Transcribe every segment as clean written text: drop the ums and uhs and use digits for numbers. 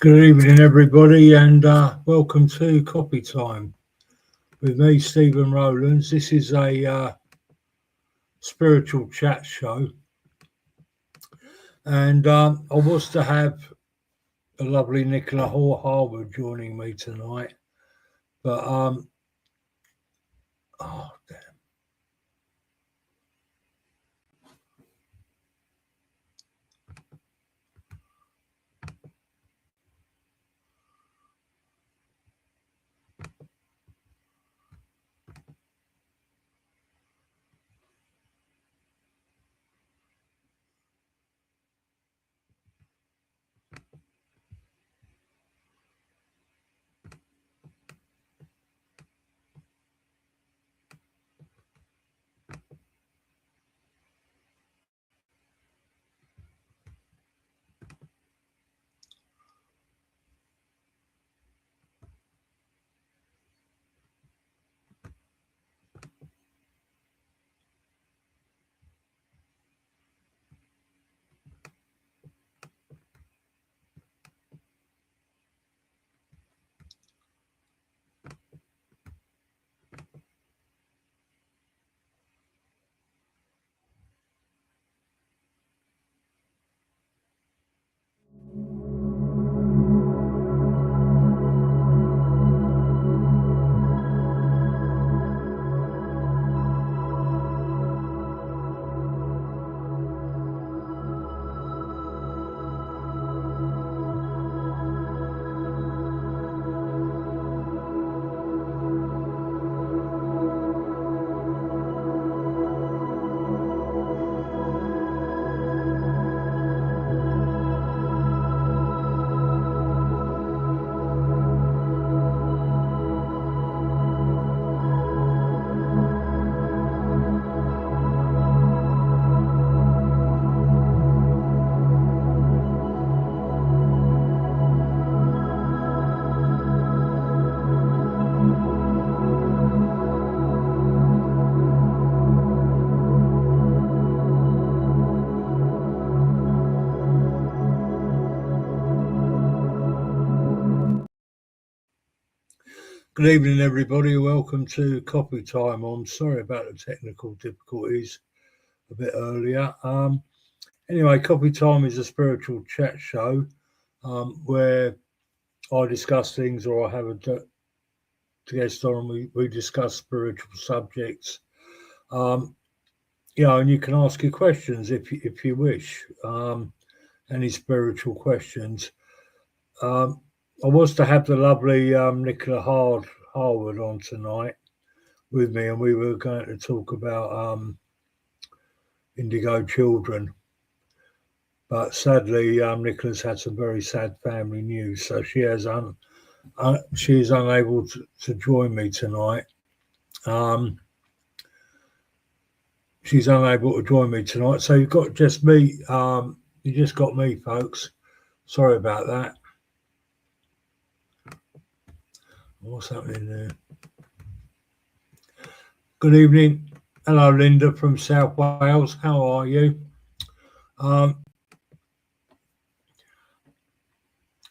Good evening, everybody, and welcome to Copy Time with me, Stephen Rowlands. This is a spiritual chat show, and I was to have the lovely Nicola Harwood joining me tonight, but oh damn. Good evening, everybody. Welcome to Copy Time. I'm sorry about the technical difficulties a bit earlier. Anyway, Copy Time is a spiritual chat show where I discuss things, or I have a guest on, and we discuss spiritual subjects. And you can ask your questions if you wish, any spiritual questions. I was to have the lovely Nicola Harwood on tonight with me, and we were going to talk about indigo children. But sadly, Nicola's had some very sad family news, so she is unable to join me tonight. She's unable to join me tonight, so you've got just me. You just got me, folks. Sorry about that. What's happening there? Good evening. Hello, Linda from South Wales. How are you? I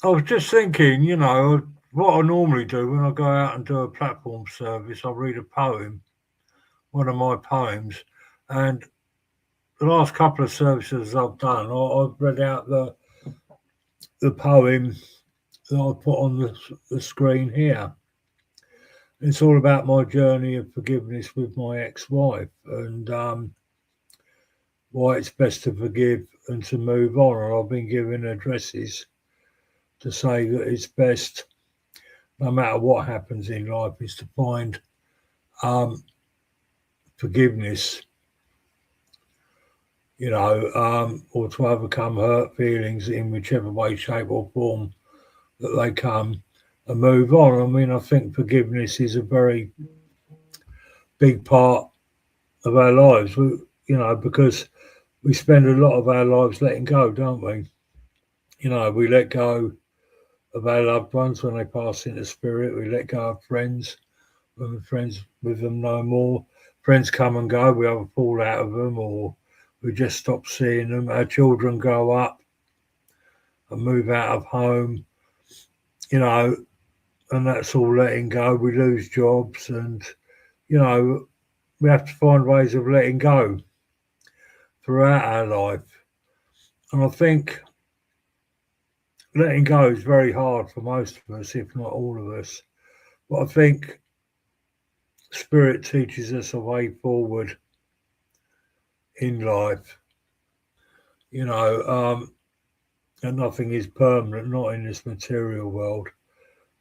was just thinking, what I normally do when I go out and do a platform service, I read a poem, one of my poems, and the last couple of services I've done, I've read out the poem that I put on the screen here. It's all about my journey of forgiveness with my ex-wife, and why it's best to forgive and to move on. And I've been given addresses to say that it's best, no matter what happens in life, is to find forgiveness, or to overcome hurt feelings in whichever way, shape, or form that they come, and move on. I mean, I think forgiveness is a very big part of our lives, because we spend a lot of our lives letting go, don't we? We let go of our loved ones when they pass into spirit. We let go of friends when we're friends with them no more. Friends come and go. We have a fall out of them, or we just stop seeing them. Our children grow up and move out of home. you know, and that's all letting go. We lose jobs, and you know, we have to find ways of letting go throughout our life. And I think letting go is very hard for most of us, if not all of us. But I think spirit teaches us a way forward in life. You know, and nothing is permanent, not in this material world,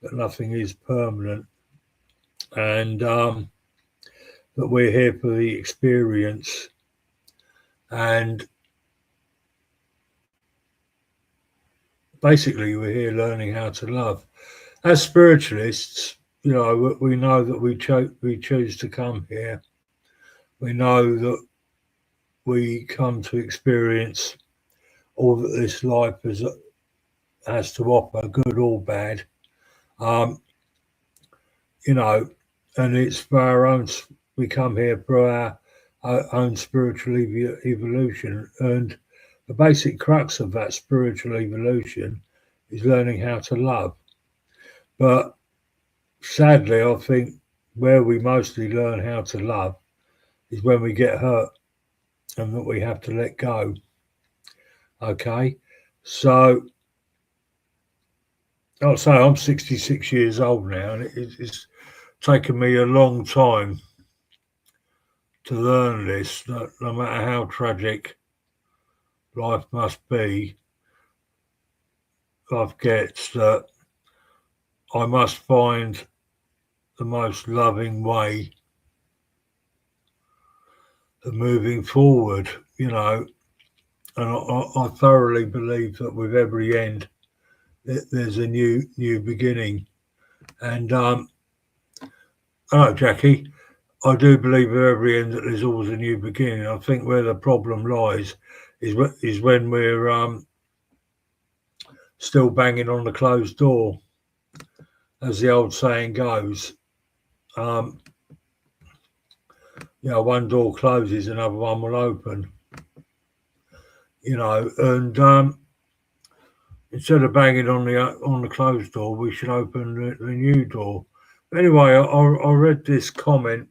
but nothing is permanent. And that we're here for the experience. And basically, we're here learning how to love. As spiritualists, you know, we know that we choose to come here. We know that we come to experience all that this life has to offer, good or bad. Um, you know, and it's for our own. We come here for our own spiritual evolution, and the basic crux of that spiritual evolution is learning how to love. But sadly, I think where we mostly learn how to love is when we get hurt and that we have to let go. Okay, so I'll say I'm 66 years old now, and it's taken me a long time to learn this. That no matter how tragic life must be, life gets, that I must find the most loving way of moving forward. You know, and I thoroughly believe that with every end, there's a new beginning. And oh, Jackie, I do believe with every end that there's always a new beginning. I think where the problem lies is when we're still banging on the closed door, as the old saying goes. Um, you know, one door closes, another one will open. You know, and instead of banging on the closed door, we should open the new door. But anyway, I read this comment.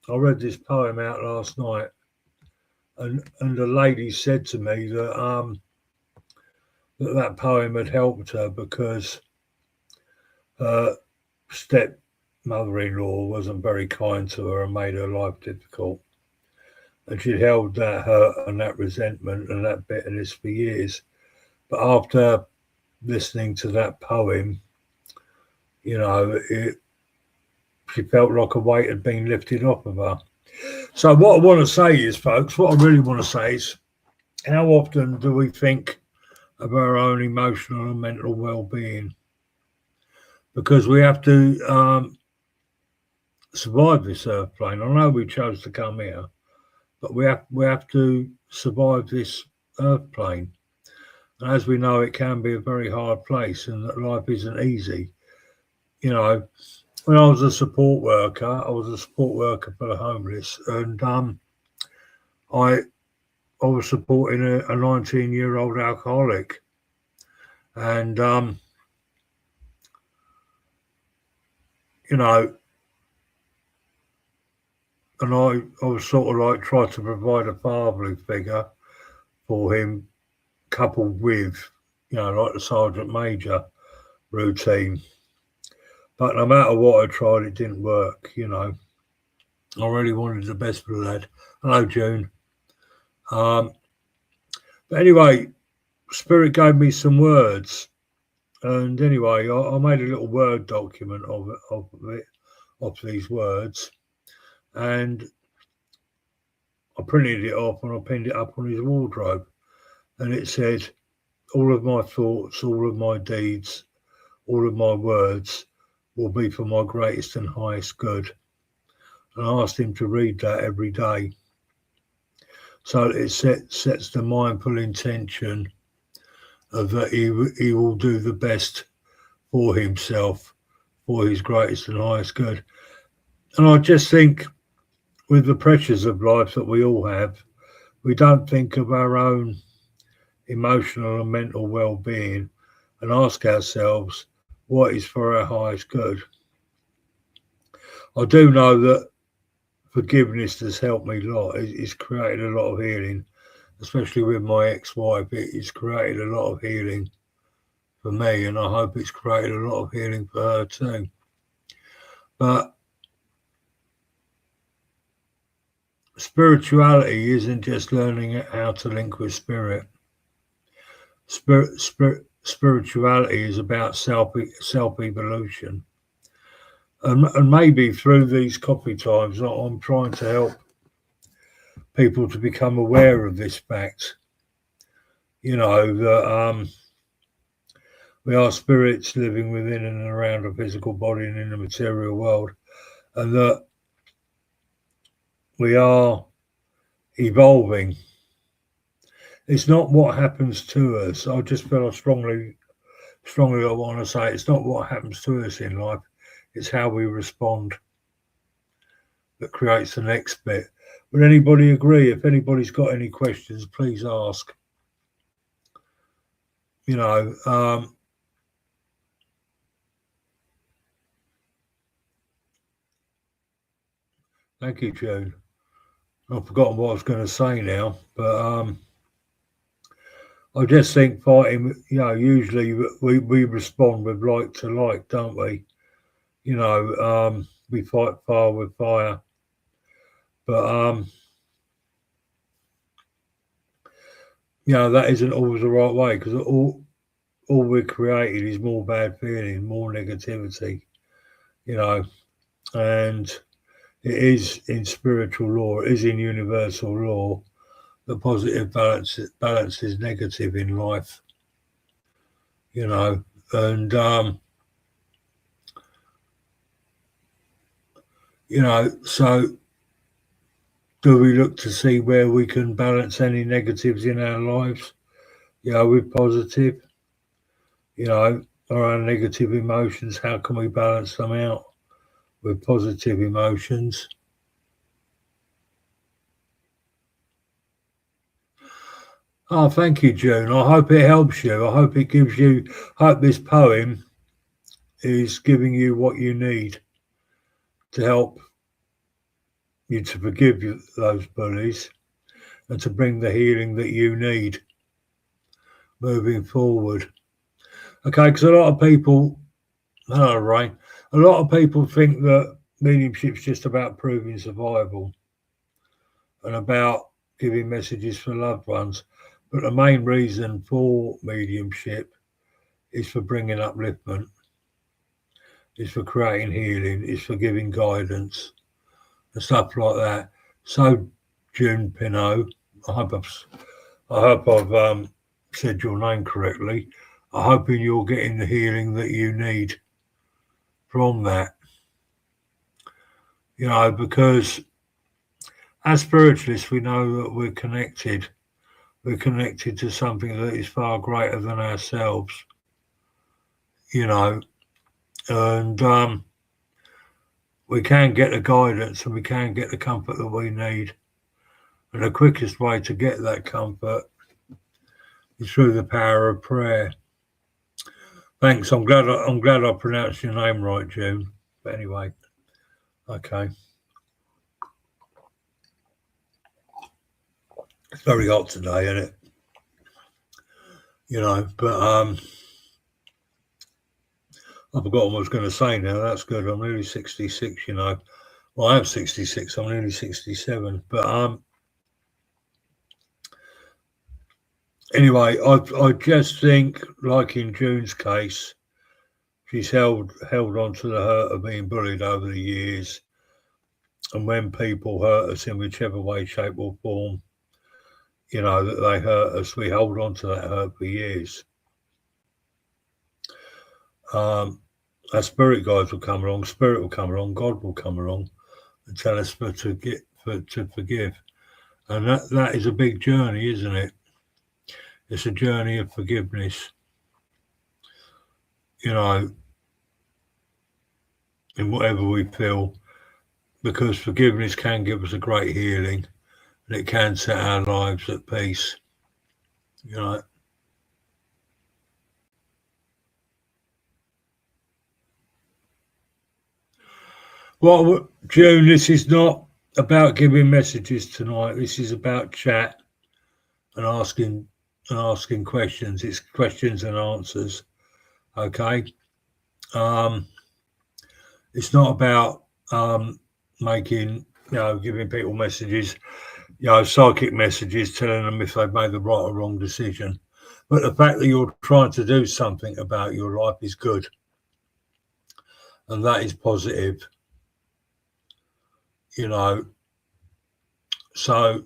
I read this poem out last night, and a lady said to me that that poem had helped her because her step mother-in-law wasn't very kind to her and made her life difficult. And she'd held that hurt and that resentment and that bitterness for years. But after listening to that poem, you know, she felt like a weight had been lifted off of her. So what I want to say is, folks, what I really want to say is, how often do we think of our own emotional and mental well-being? Because we have to survive this earth plane. I know we chose to come here, but we have to survive this earth plane. And as we know, it can be a very hard place, and that life isn't easy. You know, when I was a support worker, for the homeless, and I was supporting a 19-year-old alcoholic, and you know, and I was sort of like trying to provide a fatherly figure for him, coupled with, you know, like the sergeant major routine. But no matter what I tried, it didn't work. You know, I really wanted the best for the lad. Hello, June. But anyway, Spirit gave me some words, and anyway, I made a little Word document of these words, and I printed it off and I pinned it up on his wardrobe, and it said, "All of my thoughts, all of my deeds, all of my words will be for my greatest and highest good." And I asked him to read that every day, so that it sets the mindful intention of that he will do the best for himself, for his greatest and highest good. And I just think, with the pressures of life that we all have, we don't think of our own emotional and mental well-being and ask ourselves, what is for our highest good. I do know that forgiveness has helped me a lot. It's created a lot of healing, especially with my ex-wife. It's created a lot of healing for me, and I hope it's created a lot of healing for her too. But spirituality isn't just learning how to link with spirit. Spirituality is about self evolution, and maybe through these coffee times, I'm trying to help people to become aware of this fact. You know that we are spirits living within and around a physical body and in the material world, and that we are evolving. It's not what happens to us. I just feel strongly I want to say it's not what happens to us in life, it's how we respond that creates the next bit. Would anybody agree? If anybody's got any questions, please ask. You know, thank you, June. I've forgotten what I was going to say now, but I just think fighting, you know, usually we respond with like to like, don't we? You know, we fight fire with fire. But, you know, that isn't always the right way, because all we're creating is more bad feeling, more negativity, you know, and it is in spiritual law, it is in universal law, the positive balance is negative in life, you know, and you know, so do we look to see where we can balance any negatives in our lives, you know, with positive, you know, or our negative emotions, how can we balance them out with positive emotions? Oh, thank you, June. I hope it helps you. I hope it gives you, I hope this poem is giving you what you need to help you to forgive those bullies and to bring the healing that you need moving forward. Okay, because a lot of people, hello, Ray, a lot of people think that mediumship's just about proving survival and about giving messages for loved ones. But the main reason for mediumship is for bringing upliftment, is for creating healing, is for giving guidance and stuff like that. So, June Pinot, I hope I've said your name correctly. I'm hoping you're getting the healing that you need from that. You know, because as spiritualists, we know that we're connected. We're connected to something that is far greater than ourselves. You know, and we can get the guidance and we can get the comfort that we need. And the quickest way to get that comfort is through the power of prayer. Thanks. I'm glad I pronounced your name right, June. But anyway, okay. It's very hot today, isn't it? You know, but I forgot what I was going to say now. That's good. I'm nearly 66, you know. Well, I am 66. I'm nearly 67. But anyway, I just think, like in June's case, she's held on to the hurt of being bullied over the years. And when people hurt us in whichever way, shape, or form, you know, that they hurt us, we hold on to that hurt for years. Our spirit guides will come along, spirit will come along, God will come along and tell us to forgive. And that is a big journey, isn't it? It's a journey of forgiveness. You know, in whatever we feel, because forgiveness can give us a great healing and it can set our lives at peace. You know. June, this is not about giving messages tonight. This is about chat and asking questions. It's questions and answers. Okay. It's not about making, giving people messages, psychic messages telling them if they've made the right or wrong decision. But the fact that you're trying to do something about your life is good. And that is positive. So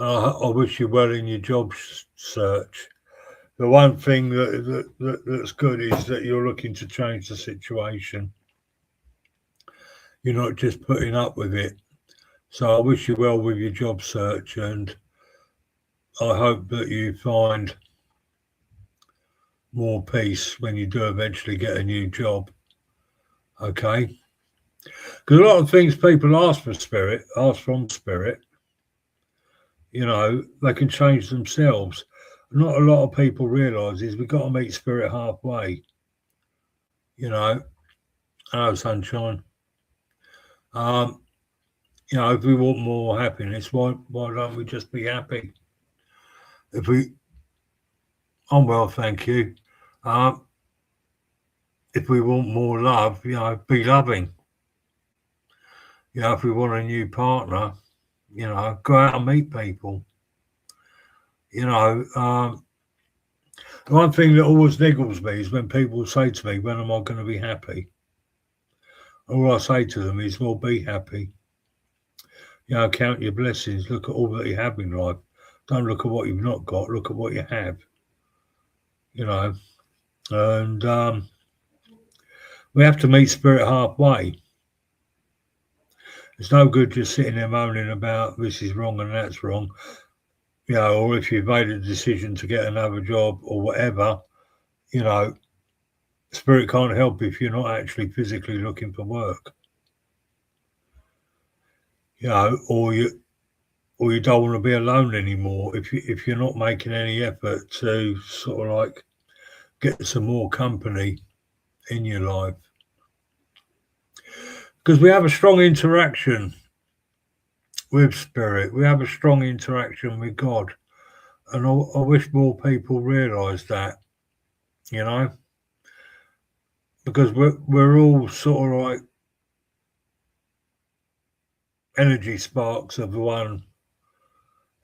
I wish you well in your job search. The one thing that's good is that you're looking to change the situation. You're not just putting up with it. So I wish you well with your job search, and I hope that you find more peace when you do eventually get a new job. Okay? Because a lot of things people ask from spirit, they can change themselves. Not a lot of people realise is we've got to meet spirit halfway. Hello, sunshine. If we want more happiness, why don't we just be happy? I'm well, thank you. If we want more love, be loving. If we want a new partner, go out and meet people. The one thing that always niggles me is when people say to me, when am I going to be happy? All I say to them is, well, be happy. Count your blessings. Look at all that you have in life. Don't look at what you've not got. Look at what you have. And we have to meet spirit halfway. It's no good just sitting there moaning about this is wrong and that's wrong. Or if you've made a decision to get another job or whatever, spirit can't help if you're not actually physically looking for work. Or you don't want to be alone anymore. If you're not making any effort to sort of like get some more company in your life, because we have a strong interaction with spirit, we have a strong interaction with God, and I wish more people realise that, because we're all sort of like energy sparks of the one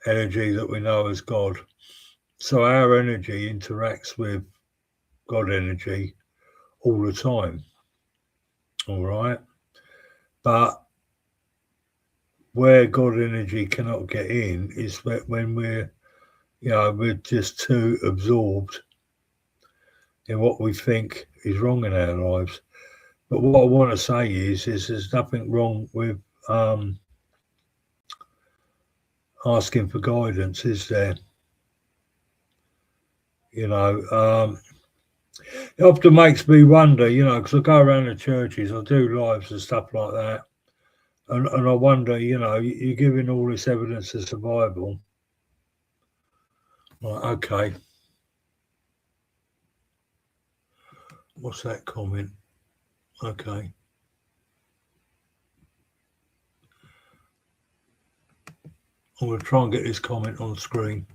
energy that we know as God. So our energy interacts with God energy all the time. All right. But where God energy cannot get in is when we're just too absorbed in what we think is wrong in our lives. But what I want to say is there's nothing wrong with asking for guidance, is there? It often makes me wonder, because I go around the churches, I do lives and stuff like that, and I wonder, you're giving all this evidence of survival. Like, okay. What's that comment? Okay. I'm going to try and get this comment on the screen.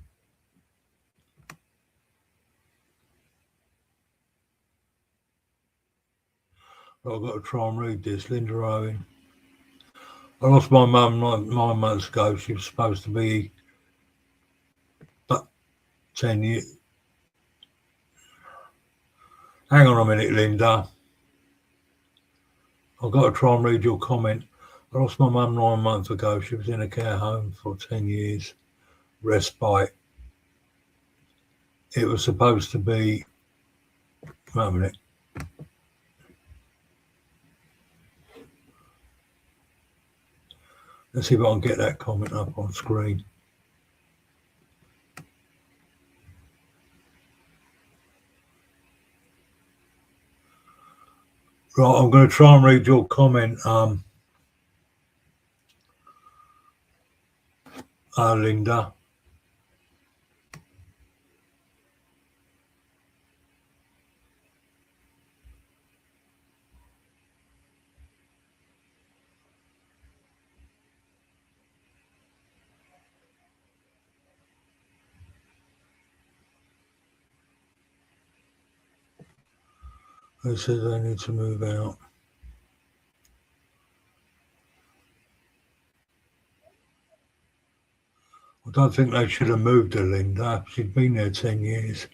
I've got to try and read this. Linda Owen. I lost my mum 9 months ago. She was supposed to be 10 years. Hang on a minute, Linda. I've got to try and read your comment. I lost my mum 9 months ago. She was in a care home for 10 years. Respite. It was supposed to be... Wait a minute. Let's see if I can get that comment up on screen. Right, I'm going to try and read your comment, Linda. They said they need to move out. I don't think they should have moved her, Linda. She'd been there 10 years.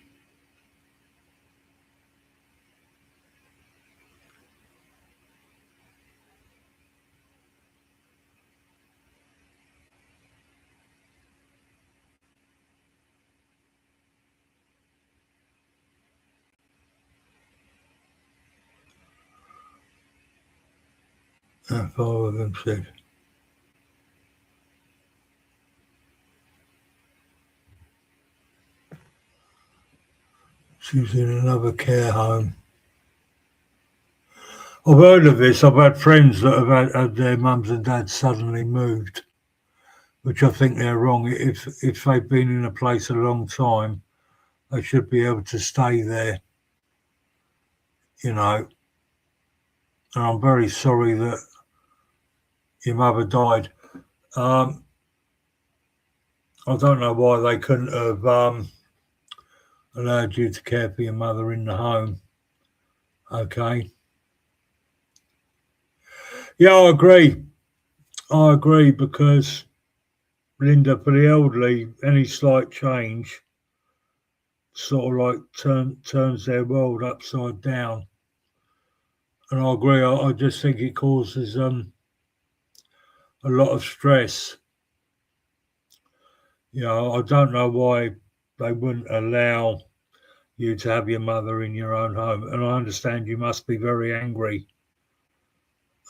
That father of them said. She was in another care home. I've heard of this. I've had friends that have had their mums and dads suddenly moved, which I think they're wrong. If they've been in a place a long time, they should be able to stay there, you know. And I'm very sorry that your mother died. I don't know why they couldn't have allowed you to care for your mother in the home. Okay. Yeah, I agree. I agree because, Linda, for the elderly, any slight change sort of like turns their world upside down. And I agree. I just think it causes a lot of stress. You know, I don't know why they wouldn't allow you to have your mother in your own home. And I understand you must be very angry,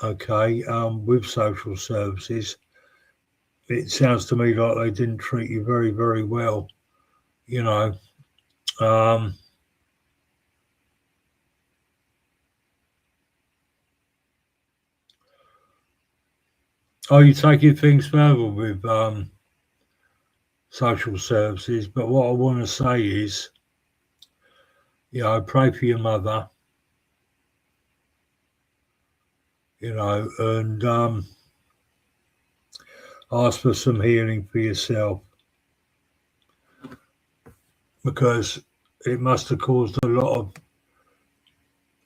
okay, with social services. It sounds to me like they didn't treat you very, very well, you know. Um, are you taking things further with social services? But what I want to say is, you know, pray for your mother, you know, and ask for some healing for yourself because it must have caused a lot of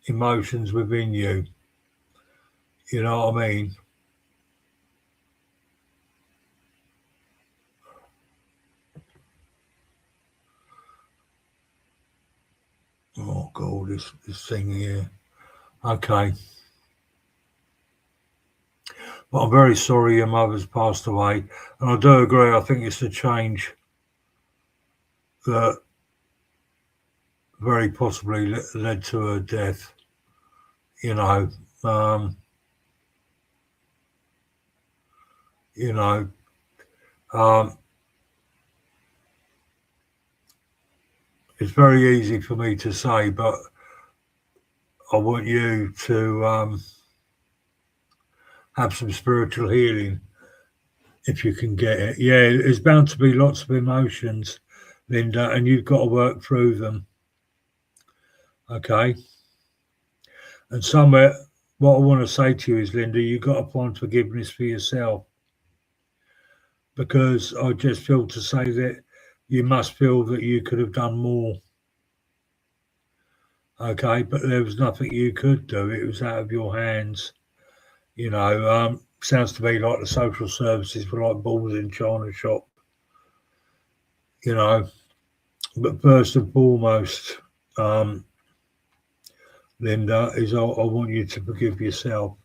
emotions within you. You know what I mean? Oh God, this thing here. Okay. But I'm very sorry your mother's passed away. And I do agree, I think it's a change that very possibly led to her death. You know, um, you know, um, it's very easy for me to say, but I want you to have some spiritual healing if you can get it. Yeah, there's bound to be lots of emotions, Linda, and you've got to work through them. Okay. And somewhere, what I want to say to you is, Linda, you've got to find forgiveness for yourself because I just feel to say that you must feel that you could have done more. Okay. But there was nothing you could do, it was out of your hands. You know, sounds to me like the social services were like balls in China shop, you know. But first and foremost, um, Linda, is I want you to forgive yourself,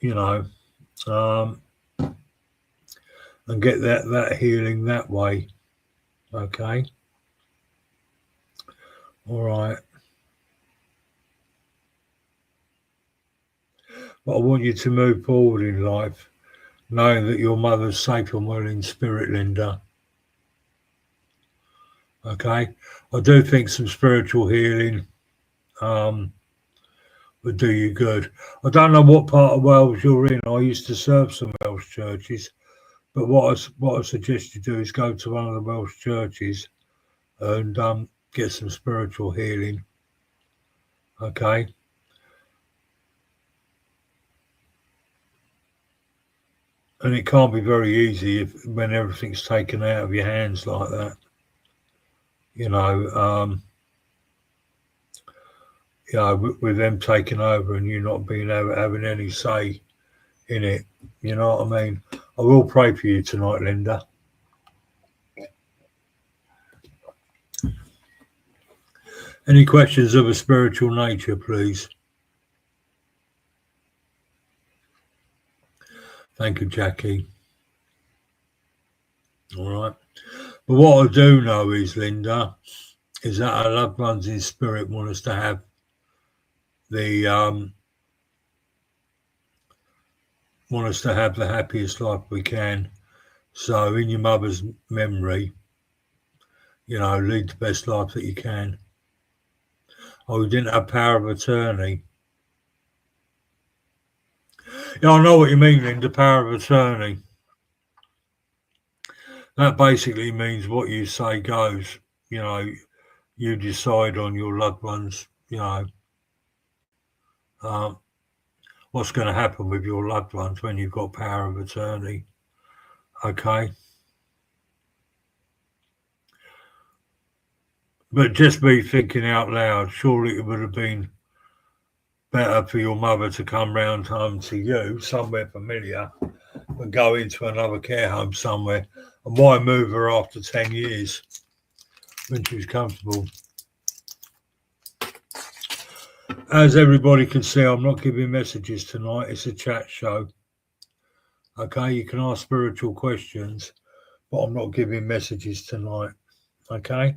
you know, um, and get that healing that way. Okay. All right. But I want you to move forward in life, knowing that your mother's safe and well in spirit, Linda. Okay. I do think some spiritual healing um, would do you good. I don't know what part of Wales you're in. I used to serve some Welsh churches, but what I suggest you do is go to one of the Welsh churches and get some spiritual healing. Okay. And it can't be very easy if when everything's taken out of your hands like that. You know, you know, with them taking over and you not being able having any say in it. You know what I mean? I will pray for you tonight, Linda. Any questions of a spiritual nature, please? Thank you, Jackie. All right. But what I do know is, Linda, is that our loved ones in spirit want us to have the happiest life we can. So in your mother's memory, you know, lead the best life that you can. Oh, you didn't have power of attorney. Yeah, I know what you mean, Linda, power of attorney. That basically means what you say goes. You know, you decide on your loved ones, you know, what's going to happen with your loved ones when you've got power of attorney. Okay? But just me thinking out loud, surely it would have been better for your mother to come round home to you, somewhere familiar, and go into another care home somewhere. And why move her after 10 years when she was comfortable? As everybody can see, I'm not giving messages tonight. It's a chat show. Okay, you can ask spiritual questions, but I'm not giving messages tonight. Okay?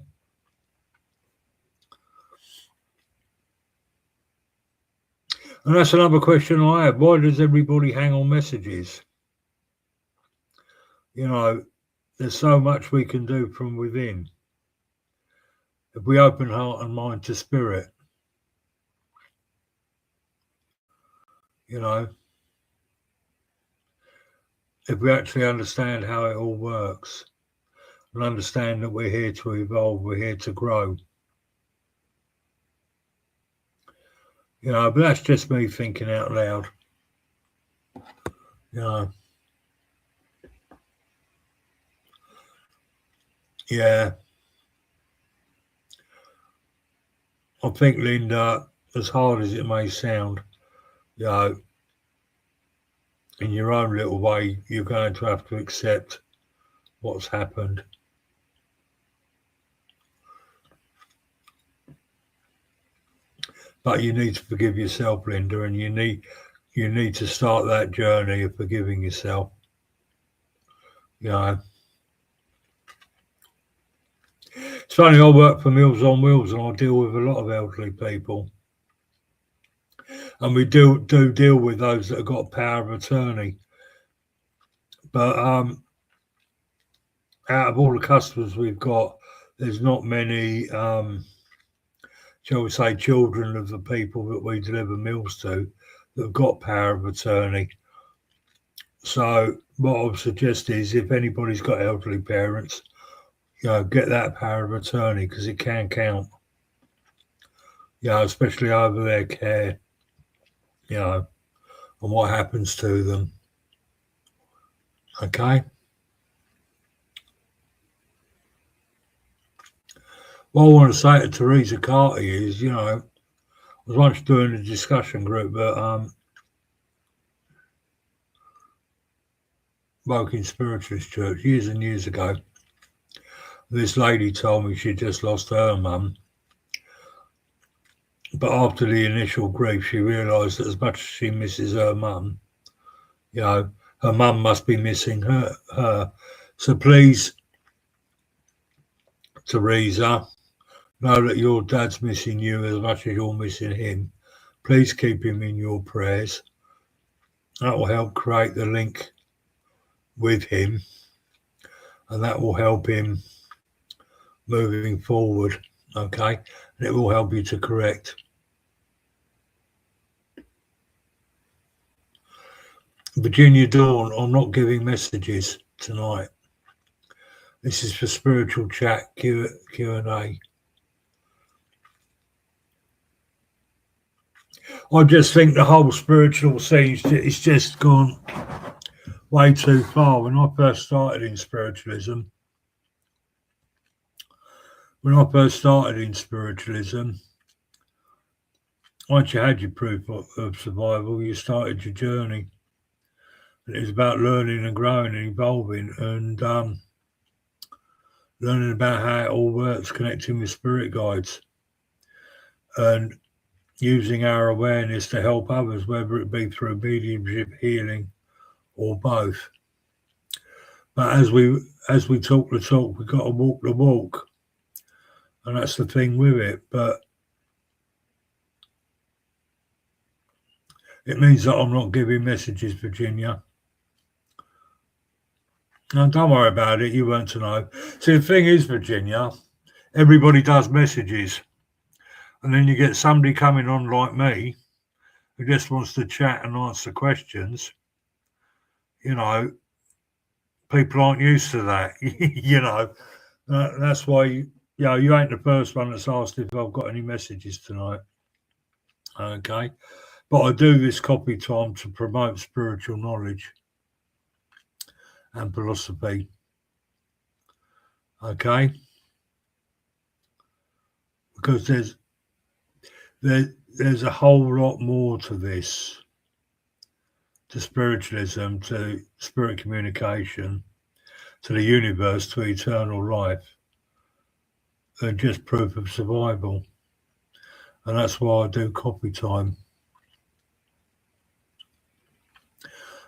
And that's another question I have. Why does everybody hang on messages? You know, there's so much we can do from within. If we open heart and mind to spirit, you know, if we actually understand how it all works and understand that we're here to evolve, we're here to grow. You know, but that's just me thinking out loud. You know. Yeah. I think, Linda, as hard as it may sound, you know, in your own little way, you're going to have to accept what's happened. But you need to forgive yourself, Linda, and you need to start that journey of forgiving yourself. You know. It's funny, I work for Meals on Wheels and I deal with a lot of elderly people. And we do deal with those that have got power of attorney. But out of all the customers we've got, there's not many, shall we say, children of the people that we deliver meals to that have got power of attorney. So what I would suggest is if anybody's got elderly parents, you know, get that power of attorney because it can count. You know, especially over their care, you know, and what happens to them. Okay? What I want to say to Teresa Carty is, you know, I was once doing a discussion group at Woking Spiritualist Church years and years ago. This lady told me she just lost her mum. But after the initial grief, she realised that as much as she misses her mum, you know, her mum must be missing her. So please, Teresa, know that your dad's missing you as much as you're missing him. Please keep him in your prayers. That will help create the link with him, and that will help him moving forward, okay? And it will help you to correct. Virginia Dawn, I'm not giving messages tonight. This is for spiritual chat, Q&A. I just think the whole spiritual scene is just gone way too far. When I first started in spiritualism, once you had your proof of survival, you started your journey. And it was about learning and growing and evolving and learning about how it all works, connecting with spirit guides and using our awareness to help others, whether it be through mediumship, healing, or both. But as we talk the talk, we've got to walk the walk, and that's the thing with it. But it means that I'm not giving messages, Virginia. No, don't worry about it. You weren't to know. See, the thing is, Virginia, everybody does messages, and then you get somebody coming on like me who just wants to chat and answer questions. You know, people aren't used to that. You know, that's why you ain't the first one that's asked if I've got any messages tonight. Okay, but I do this copy time to promote spiritual knowledge and philosophy. Okay, because there's a whole lot more to this, to spiritualism, to spirit communication, to the universe, to eternal life, than just proof of survival. And that's why I do copy time.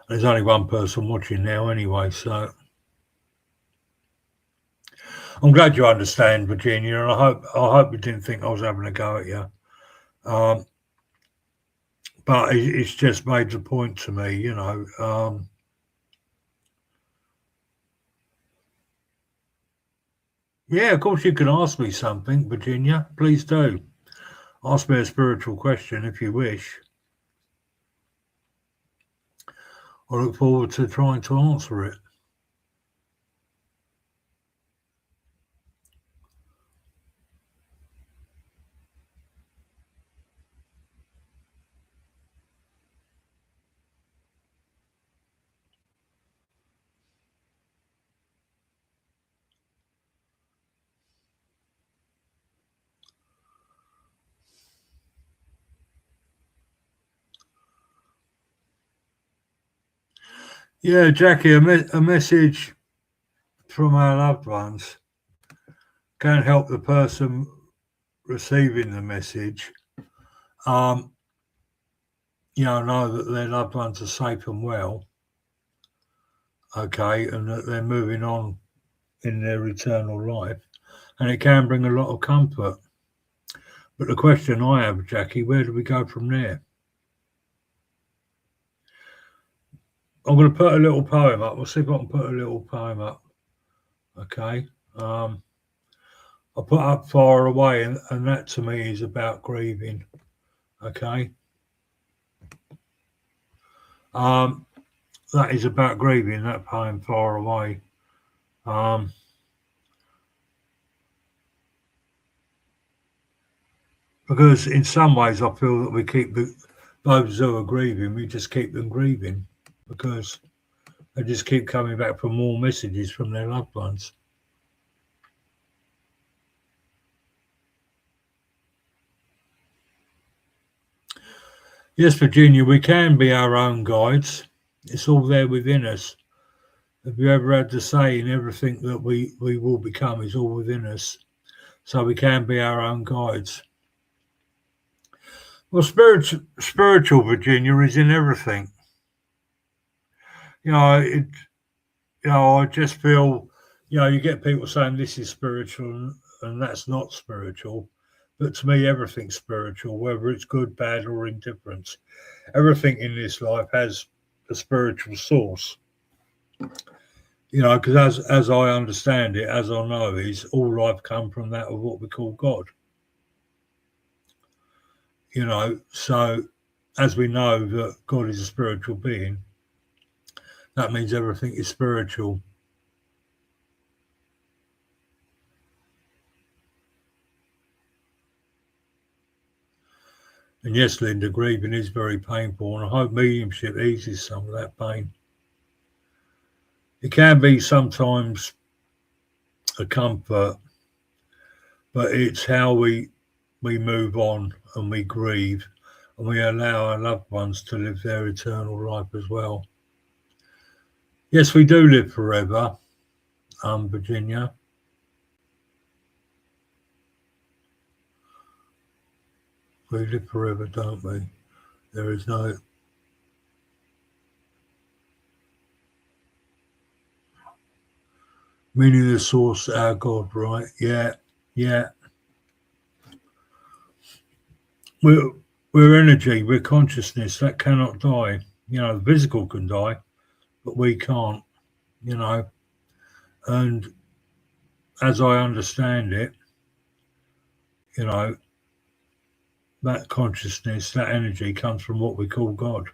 There's only one person watching now anyway, so I'm glad you understand, Virginia, and I hope you didn't think I was having a go at you. But it's just made the point to me, you know. Yeah, of course you can ask me something, Virginia. Please do. Ask me a spiritual question if you wish. I look forward to trying to answer it. Yeah, Jackie, a message from our loved ones can help the person receiving the message, know that their loved ones are safe and well, okay, and that they're moving on in their eternal life, and it can bring a lot of comfort. But the question I have, Jackie, where do we go from there? I'm going to put a little poem up. We'll see if I can put a little poem up. Okay. I'll put up Far Away, and that to me is about grieving. Okay. That is about grieving, that poem, Far Away. Because in some ways I feel that we keep those who are grieving, we just keep them grieving because they just keep coming back for more messages from their loved ones. Yes, Virginia, we can be our own guides. It's all there within us. Have you ever had the saying, everything that we will become is all within us? So we can be our own guides. Well, spiritual Virginia is in everything. I just feel, you get people saying this is spiritual and that's not spiritual. But to me, everything's spiritual, whether it's good, bad, or indifference. Everything in this life has a spiritual source. Because as I understand it, as I know, is all life come from that of what we call God. So as we know that God is a spiritual being, that means everything is spiritual. And yes, Linda, grieving is very painful, and I hope mediumship eases some of that pain. It can be sometimes a comfort, but it's how we move on and we grieve and we allow our loved ones to live their eternal life as well. Yes, we do live forever, Virginia. We live forever, don't we? There is no... Meaning the source, our God, right? Yeah, yeah. We're energy, we're consciousness, that cannot die. You know, the physical can die, but we can't, you know. And as I understand it, you know, that consciousness, that energy comes from what we call God.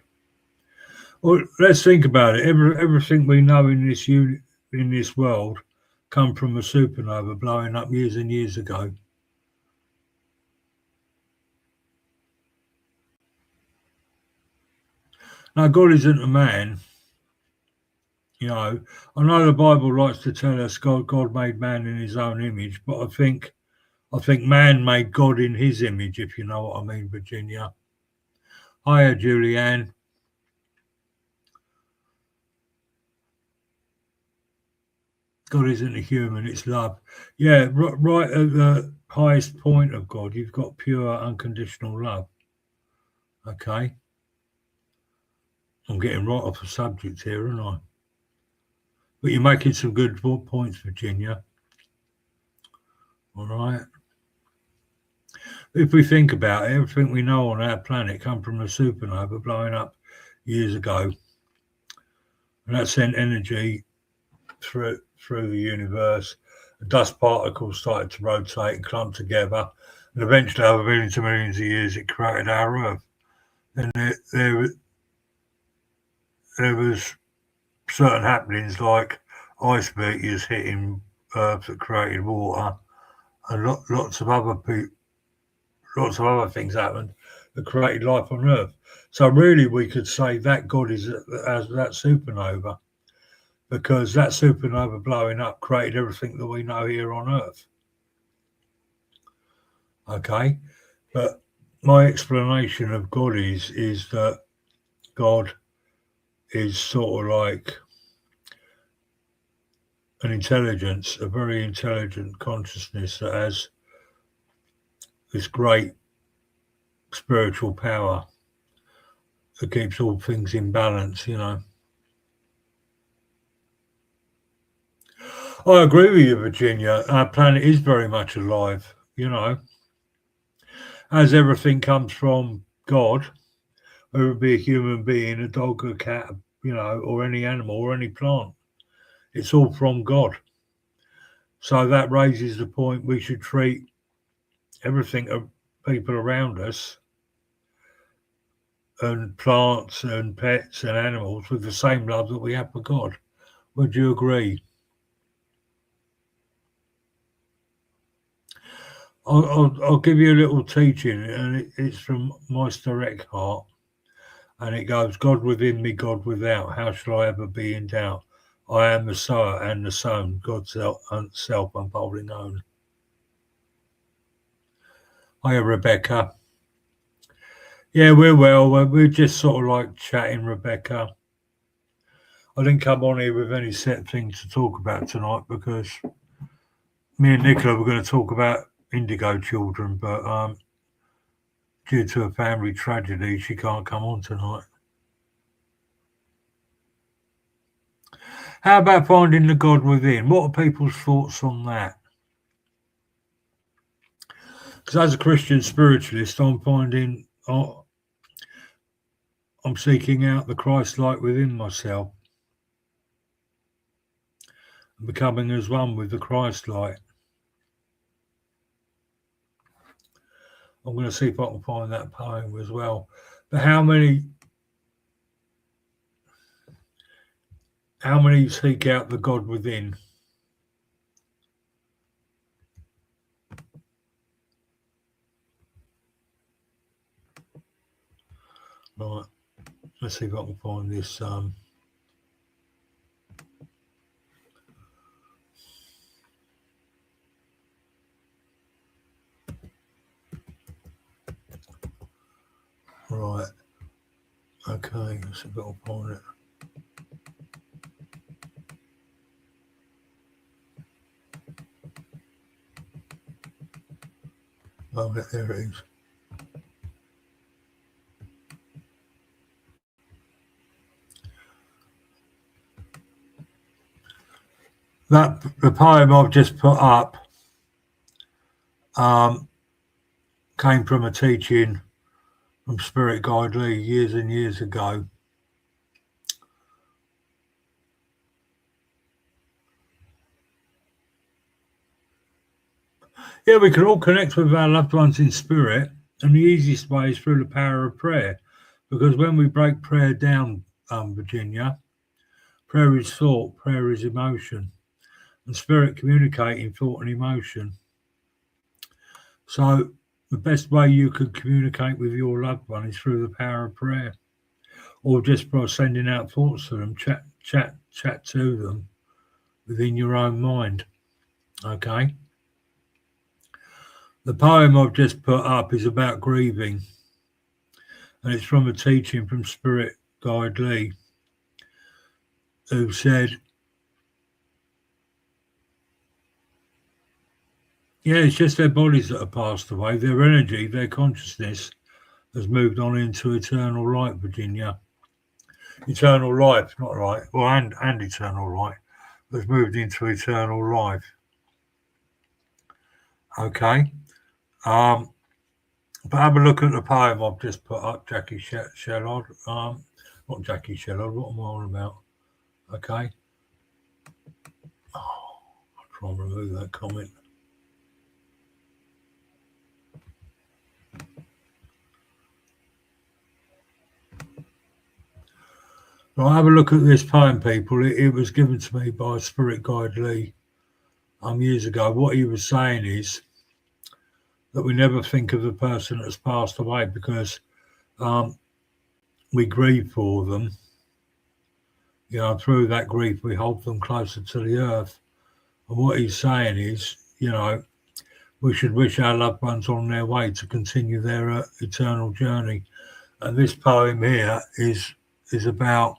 Well, let's think about it. Everything we know in this world come from a supernova blowing up years and years ago. Now, God isn't a man. You know, I know the Bible likes to tell us God made man in his own image, but I think man made God in his image, if you know what I mean, Virginia. Hiya, Julianne. God isn't a human, it's love. Yeah, right at the highest point of God, you've got pure, unconditional love. Okay? I'm getting right off the subject here, aren't I? But you're making some good points, Virginia. All right? If we think about it, everything we know on our planet come from a supernova blowing up years ago. And that sent energy through the universe. The dust particles started to rotate and clump together. And eventually, over millions and millions of years, it created our Earth. And there was certain happenings like ice meteors hitting Earth that created water, and lots of other things happened that created life on Earth. So really, we could say that God is as that supernova, because that supernova blowing up created everything that we know here on Earth. Okay, but my explanation of God is that God is sort of like an intelligence, a very intelligent consciousness that has this great spiritual power that keeps all things in balance, you know. I agree with you, Virginia. Our planet is very much alive, you know. As everything comes from God, whether it be a human being, a dog, a cat, you know, or any animal or any plant, it's all from God. So that raises the point we should treat everything, people around us, and plants and pets and animals with the same love that we have for God. Would you agree? I'll give you a little teaching, and it's from my direct heart. And it goes, God within me, God without. How shall I ever be in doubt? I am the sower and the sown, God's self unfolding own. Hiya, Rebecca. Yeah, we're well. We're just sort of like chatting, Rebecca. I didn't come on here with any set things to talk about tonight because me and Nicola were going to talk about indigo children, but due to a family tragedy, she can't come on tonight. How about finding the God within? What are people's thoughts on that? Because as a Christian spiritualist, I'm seeking out the Christ light within myself and becoming as one with the Christ light. I'm going to see if I can find that poem as well. But how many seek out the God within? Right, let's see if I can find this. Right. Okay, that's a bit upon it. Oh, there it is. The poem I've just put up came from a teaching from Spirit Guide Lee years and years ago. Yeah, we can all connect with our loved ones in spirit, and the easiest way is through the power of prayer. Because when we break prayer down, Virginia, prayer is thought, prayer is emotion, and spirit communicating thought and emotion. So the best way you could communicate with your loved one is through the power of prayer, or just by sending out thoughts to them, chat to them within your own mind. Okay. The poem I've just put up is about grieving, and it's from a teaching from Spirit Guide Lee, who said, yeah, it's just their bodies that have passed away. Their energy, their consciousness has moved on into eternal light, Virginia. Eternal life, not light, well, and eternal light has moved into eternal life. Okay. But have a look at the poem I've just put up, Jackie Shellard. Not Jackie Shellard, what am I on about? Okay. Oh, I'll try and remove that comment. Right, have a look at this poem, people. It was given to me by Spirit Guide Lee years ago. What he was saying is that we never think of the person that's passed away because we grieve for them. You know, through that grief, we hold them closer to the earth. And what he's saying is, you know, we should wish our loved ones on their way to continue their eternal journey. And this poem here is about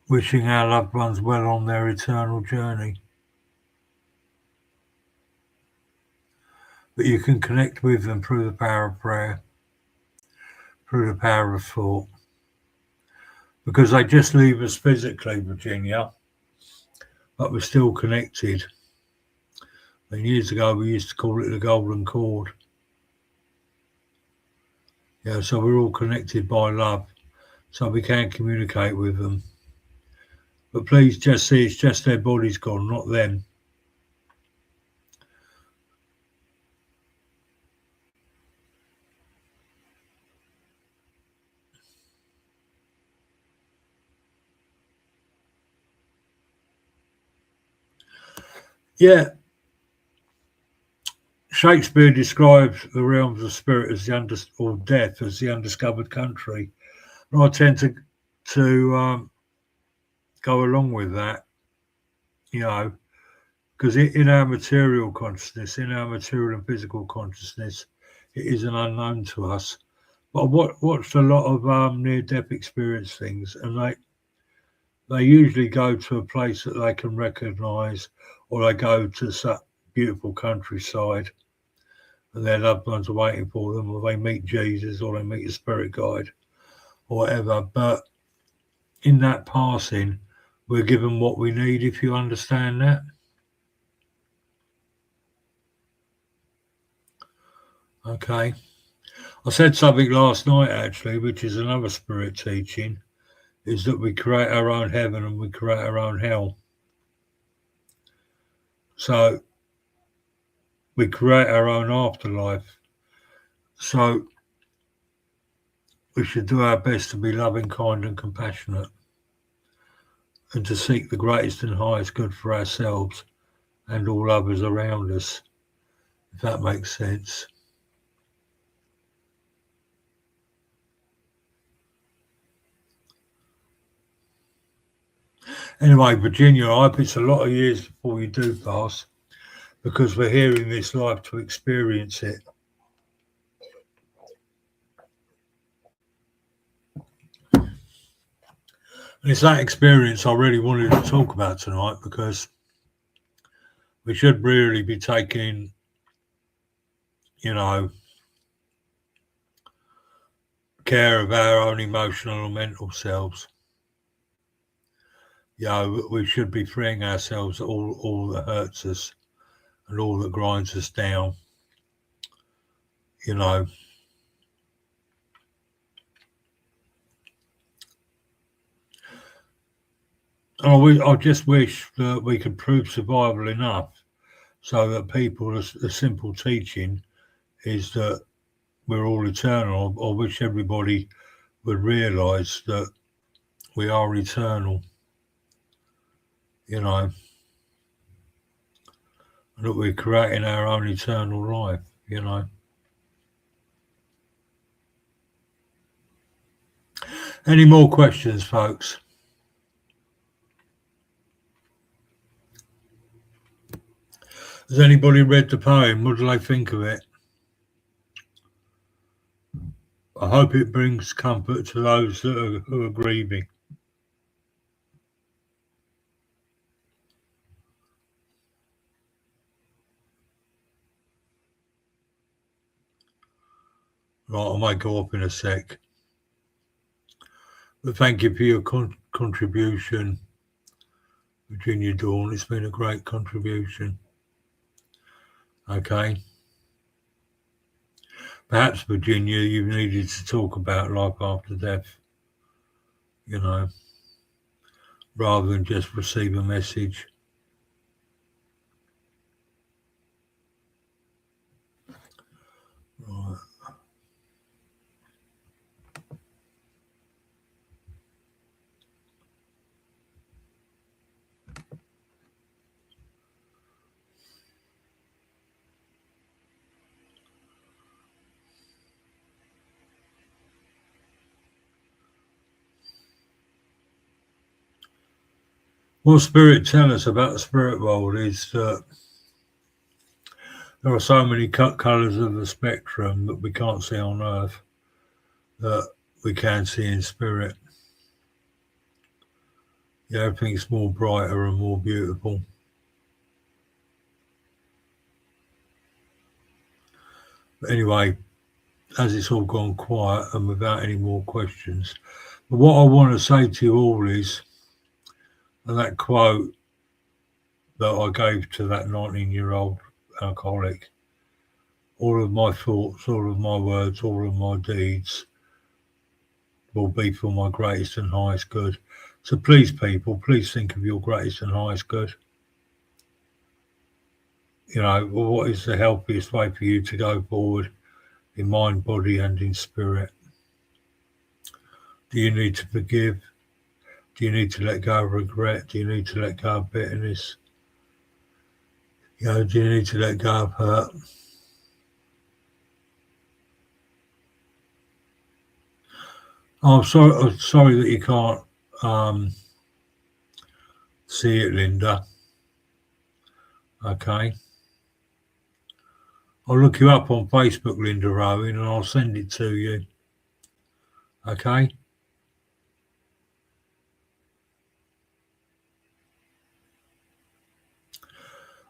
wishing our loved ones well on their eternal journey. But you can connect with them through the power of prayer, through the power of thought. Because they just leave us physically, Virginia, but we're still connected. And years ago, we used to call it the golden cord. Yeah, so we're all connected by love, so we can communicate with them. But please just see it's just their body's gone, not them. Yeah. Shakespeare describes the realms of spirit as or death as the undiscovered country. And I tend to go along with that, you know, because in our material consciousness, in our material and physical consciousness, it is an unknown to us. But I've watched a lot of near-death experience things, and they usually go to a place that they can recognise, or they go to some beautiful countryside, and their loved ones are waiting for them, or they meet Jesus, or they meet a spirit guide, or whatever. But in that passing, we're given what we need, if you understand that. Okay. I said something last night, actually, which is another spirit teaching, is that we create our own heaven and we create our own hell. So we create our own afterlife. So we should do our best to be loving, kind and compassionate, and to seek the greatest and highest good for ourselves and all others around us, if that makes sense. Anyway, Virginia, I hope it's a lot of years before you do pass, because we're here in this life to experience it. And it's that experience I really wanted to talk about tonight, because we should really be taking, you know, care of our own emotional and mental selves. You know, we should be freeing ourselves of all that hurts us and all that grinds us down. You know, I just wish that we could prove survival enough so that people, the simple teaching is that we're all eternal. I wish everybody would realise that we are eternal, you know, and that we're creating our own eternal life, you know. Any more questions, folks? Has anybody read the poem? What do they think of it? I hope it brings comfort to those who are grieving. Right, I might go up in a sec. But thank you for your contribution, Virginia Dawn. It's been a great contribution. Okay. Perhaps, Virginia, you needed to talk about life after death, you know, rather than just receive a message. Right. What Spirit tell us about the spirit world is that there are so many colours of the spectrum that we can't see on Earth that we can see in spirit. Yeah, everything's more brighter and more beautiful. But anyway, as it's all gone quiet and without any more questions, but what I want to say to you all is, and that quote that I gave to that 19-year-old alcoholic, all of my thoughts, all of my words, all of my deeds will be for my greatest and highest good. So please, people, please think of your greatest and highest good. You know, what is the healthiest way for you to go forward in mind, body, and in spirit? Do you need to forgive? Do you need to let go of regret? Do you need to let go of bitterness? You know, do you need to let go of hurt? Oh, I'm sorry that you can't see it, Linda. Okay. I'll look you up on Facebook, Linda Rowan, and I'll send it to you. Okay?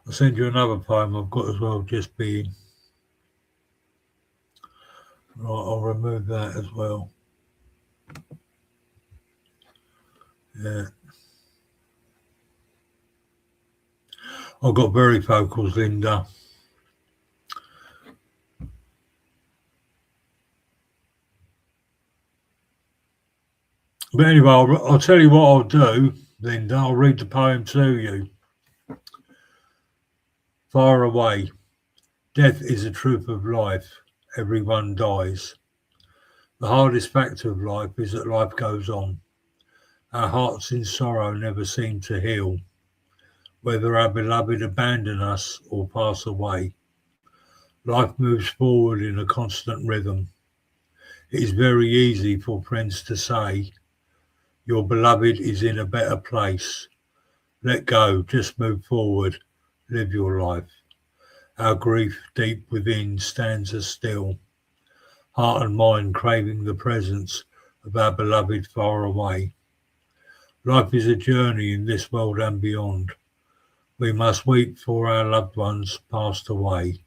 I'll send you another poem I've got as well, just being. Right, I'll remove that as well. Yeah. I've got very vocals, Linda. But anyway, I'll tell you what I'll do, Linda. I'll read the poem to you. Far away. Death is a truth of life. Everyone dies. The hardest fact of life is that life goes on. Our hearts in sorrow never seem to heal. Whether our beloved abandon us or pass away, life moves forward in a constant rhythm. It is very easy for friends to say, your beloved is in a better place. Let go, just move forward, live your life. Our grief deep within stands us still, heart and mind craving the presence of our beloved far away. Life is a journey in this world and beyond. We must weep for our loved ones passed away,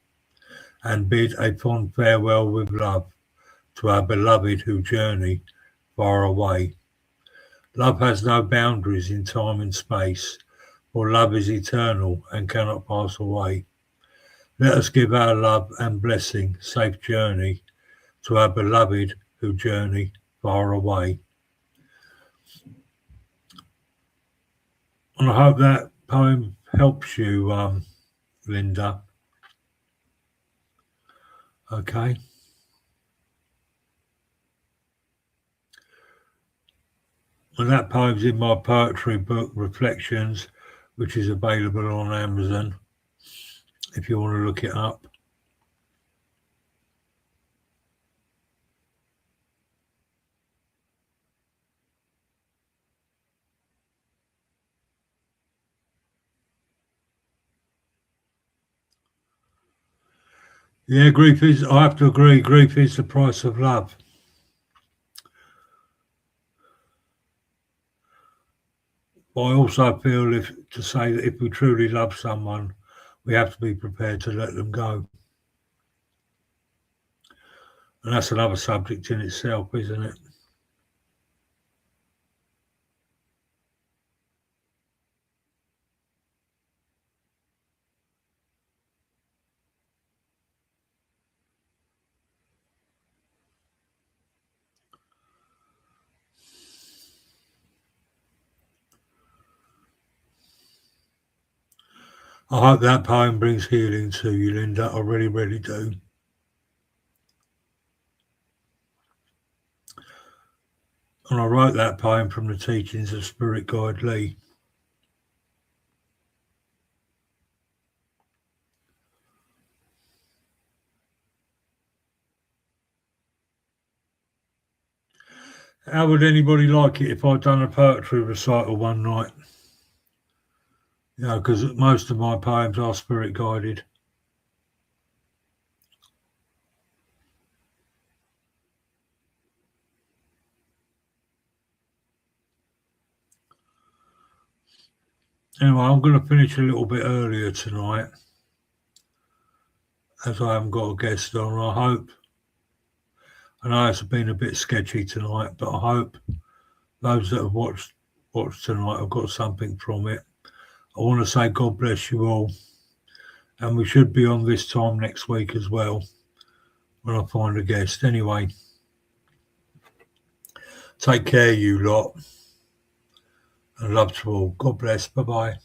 and bid a fond farewell with love to our beloved who journey far away. Love has no boundaries in time and space, for love is eternal and cannot pass away. Let us give our love and blessing, safe journey to our beloved who journey far away. And I hope that poem helps you, Linda. Okay. And that poem's in my poetry book, Reflections, which is available on Amazon if you want to look it up. Yeah, I have to agree, grief is the price of love. But I also feel to say that if we truly love someone, we have to be prepared to let them go. And that's another subject in itself, isn't it? I hope that poem brings healing to you, Linda. I really, really do. And I wrote that poem from the teachings of Spirit Guide Lee. How would anybody like it if I'd done a poetry recital one night? You know, because most of my poems are spirit guided. Anyway, I'm going to finish a little bit earlier tonight, as I haven't got a guest on. I know it's been a bit sketchy tonight, but I hope those that have watched tonight have got something from it. I want to say God bless you all, and we should be on this time next week as well when I find a guest. Anyway, take care, you lot, and love to all. God bless. Bye-bye.